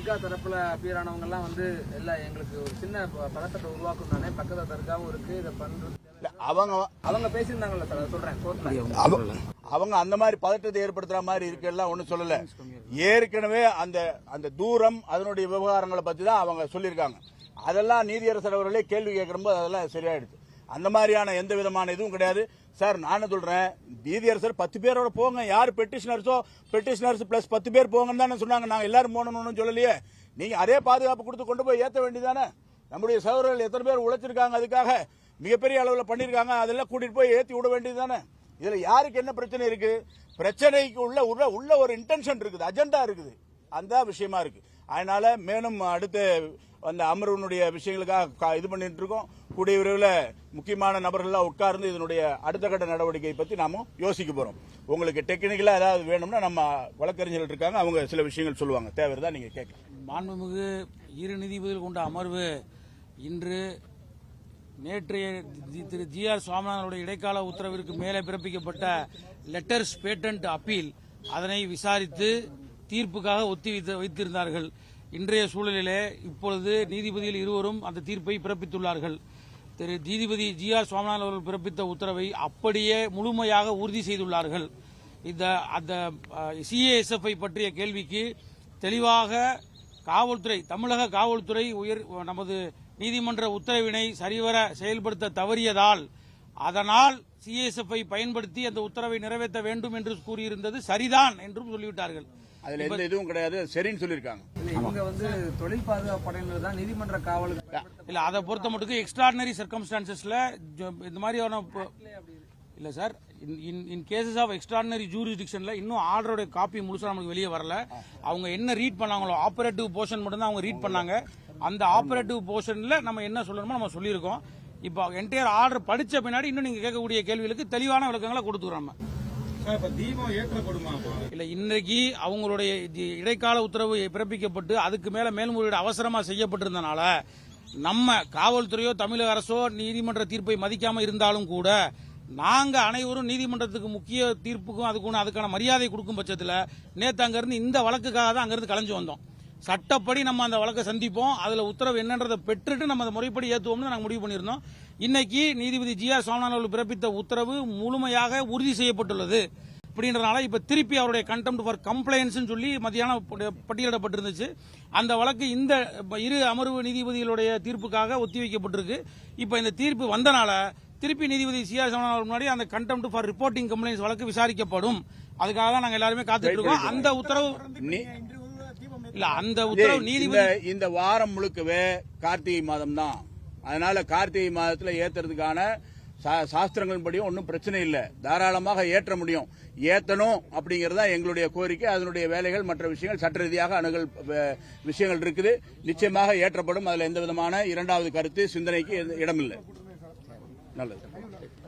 தர்கா தரப்புல அப்பியர் ஆனவங்க எல்லாம் வந்து எல்லாம் எங்களுக்கு ஒரு சின்ன பதட்டத்தை உருவாக்கும் தானே, பக்கத்துல தர்காவும் இருக்கு, இதை பண்றது அவங்க பேசியிருந்தாங்கல்ல சார், அதை சொல்றேன். அவங்க அந்த மாதிரி பதட்டத்தை ஏற்படுத்துற மாதிரி இருக்கெல்லாம் ஒன்றும் சொல்லல. ஏற்கனவே அந்த தூரம் அதனுடைய விவகாரங்களை பத்தி தான் அவங்க சொல்லியிருக்காங்க. அதெல்லாம் நீதியரசர் அவர்களே கேள்வி கேட்கும்போது அதெல்லாம் சரியாயிடுச்சு. அந்த மாதிரியான எந்த விதமான இதுவும் கிடையாது சார். நானும் சொல்றேன், நீதியரசர் 10 பேரோட போங்க, யார் பெட்டிஷனர்ஸ் பிளஸ் 10 பேர் போங்கன்னு தானே சொன்னாங்க. நாங்க எல்லாரும் போகணும்னு சொல்லலையே. நீங்க அதே பாதுகாப்பு கொடுத்து கொண்டு போய் ஏற்ற வேண்டியதானே. நம்முடைய சகோதரர்கள் எத்தனை பேர் உழைச்சிருக்காங்க, அதுக்காக மிகப்பெரிய அளவில் பண்ணிருக்காங்க, அதெல்லாம் கூட்டிட்டு போய் ஏற்றி விட வேண்டியதுதானே. இதுல யாருக்கு என்ன பிரச்சனை இருக்கு? பிரச்சனைக்கு உள்ள ஒரு இன்டென்ஷன் இருக்குது, அஜெண்டா இருக்குது, அந்த விஷயமா இருக்கு. அதனால மேலும் அடுத்த அந்த அமர்வினுடைய விஷயங்களுக்காக இது பண்ணிட்டு இருக்கோம். கூடிய விரைவில் முக்கியமான நபர்கள்லாம் உட்கார்ந்து இதனுடைய அடுத்த கட்ட நடவடிக்கை பத்தி நாம யோசிக்க போறோம். உங்களுக்கு டெக்னிக்கலா ஏதாவது வேணும்னா நம்ம வழக்கறிஞர்கள் இருக்காங்க, அவங்க சில விஷயங்கள் சொல்லுவாங்க, தேவைதான் நீங்க கேட்கலாம். மாண்புமிகு இரு நீதிபதிகள் கொண்ட அமர்வு இன்று நேற்றைய திரு ஜி.ஆர். சுவாமிநாதனுடைய இடைக்கால உத்தரவிற்கு மேலே பிறப்பிக்கப்பட்ட லெட்டர்ஸ் பேட்டன்ட் அப்பீல் அதனை விசாரித்து தீர்ப்புக்காக ஒத்தி வைத்திருந்தார்கள். இன்றைய சூழலிலே இப்பொழுது நீதிபதிகள் இருவரும் அந்த தீர்ப்பை பிறப்பித்துள்ளார்கள். திரு நீதிபதி ஜி.ஆர். சுவாமிநாதன் அவர்கள் பிறப்பித்த உத்தரவை அப்படியே முழுமையாக உறுதி செய்துள்ளார்கள். அந்த சிஏஎஸ்எஃப் பற்றிய கேள்விக்கு தெளிவாக காவல்துறை, தமிழக காவல்துறை நமது நீதிமன்ற உத்தரவினை சரிவர செயல்படுத்த தவறியதால் அதனால் சிஎஸ்எஃப் பயன்படுத்தி அந்த உத்தரவை நிறைவேற்ற வேண்டும் என்று கூறியிருந்தது சரிதான் என்றும் சொல்லிவிட்டார்கள். அதுல எந்த இதுவும் கிடையாது, சரின்னு சொல்லியிருக்காங்க. இவங்க வந்து தொழில் பாதுகாப்பு படையினர் தான் நீதிமன்ற காவலுக்கு இல்ல, அதை பொறுத்த மட்டும் எக்ஸ்ட்ராடினரி சர்க்கம்ஸ்டான்சஸ்ல இந்த மாதிரியான இல்ல sir. In cases of extraordinary ஜூரிஸ்டிக்ஷன்ல இன்னும் ஆர்டரோட காப்பி முழுசா நமக்கு வெளியே வரல. அவங்க என்ன ரீட் பண்ணாங்களோ ஆபரேட்டிவ் போர்ஷன் மட்டும் தான் அவங்க ரீட் பண்ணாங்க. அந்த ஆபரேட்டிவ் போர்ஷன்ல நம்ம என்ன சொல்லணுமோ நம்ம சொல்லியிருக்கோம். இப்போ என்டையர் ஆர்டர் படிச்ச பின்னாடி இன்னும் நீங்க கேட்கக்கூடிய கேள்விகளுக்கு தெளிவான விளக்கங்களை கொடுத்துக்கிறோம். இல்ல, இன்றைக்கு அவங்களுடைய இடைக்கால உத்தரவு பிறப்பிக்கப்பட்டு அதுக்கு மேல மேல்முறையீடு அவசரமா செய்யப்பட்டிருந்தனால நம்ம காவல்துறையோ தமிழக அரசோ நீதிமன்ற தீர்ப்பை மதிக்காம இருந்தாலும் கூட நாங்க அனைவரும் நீதிமன்றத்துக்கு முக்கிய தீர்ப்புக்கும் அதுக்கான மரியாதை கொடுக்கும் பட்சத்தில் நேற்று அங்கிருந்து இந்த வழக்குக்காக தான் அங்கிருந்து கலைஞ்சு வந்தோம். சட்டப்படி நம்ம அந்த வழக்கை சந்திப்போம், அதுல உத்தரவு என்னன்றதை பெற்றுட்டு நம்ம அதை முறைப்படி ஏற்றுவோம்னு நாங்கள் முடிவு பண்ணியிருந்தோம். இன்னைக்கு நீதிபதி ஜி.ஆர். சுவாமிநாதன் அவர்கள் பிறப்பித்த உத்தரவு முழுமையாக உறுதி செய்யப்பட்டுள்ளது. அப்படின்றனால இப்ப திருப்பி அவருடைய கண்டெம்ட் ஃபார் கம்ப்ளைண்ட்ஸ் சொல்லி மத்தியானம் பட்டியலிடப்பட்டிருந்துச்சு. அந்த வழக்கு இந்த இரு அமர்வு நீதிபதிகளுடைய தீர்ப்புக்காக ஒத்திவைக்கப்பட்டிருக்கு. இப்ப இந்த தீர்ப்பு வந்தனால திருப்பி நீதிபதி சி.ஆர். சுவாமிநாதன் முன்னாடி அந்த கண்டெம்ட் ஃபார் ரிப்போர்ட்டிங் கம்ப்ளைண்ட்ஸ் வழக்கு விசாரிக்கப்படும். அதுக்காக தான் நாங்கள் எல்லாருமே காத்துட்டு இருக்கோம். அந்த உத்தரவு இல்ல, அந்த உத்தரவு நீதிபதி இந்த வாரம் முழுக்கவே கார்த்திகை மாதம் தான். அதனால கார்த்திகை மாதத்தில் ஏத்துறதுக்கான சாஸ்திரங்கள் படியும் ஒன்றும் பிரச்சனை இல்லை, தாராளமாக ஏற்ற முடியும். ஏத்தணும் அப்படிங்கறதா எங்களுடைய கோரிக்கை. அதனுடைய வேலைகள் மற்ற விஷயங்கள் சட்ட ரீதியாக அணுகல் விஷயங்கள் இருக்குது. நிச்சயமாக ஏற்றப்படும். அதுல எந்த விதமான இரண்டாவது கருத்து சிந்தனைக்கு இடமில்லை. நல்லது.